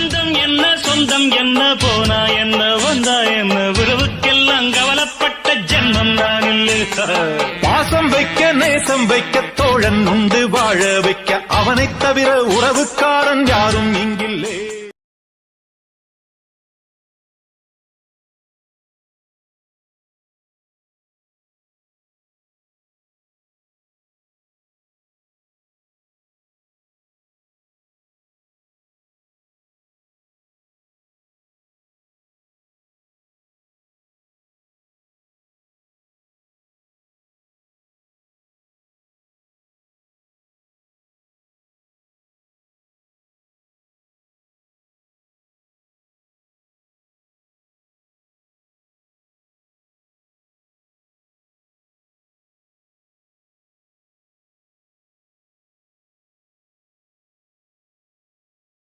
பந்தம் என்ன சொந்தம் என்ன போனா என்ன வந்தா என்ன உறவுக்கெல்லாம் கவலைப்பட்ட ஜென்மம் நான் இல்லை. பாசம் வைக்க நேசம் வைக்க தோழன் உண்டு வாழ வைக்க அவனைத் தவிர உறவுக்காரன் யாரும்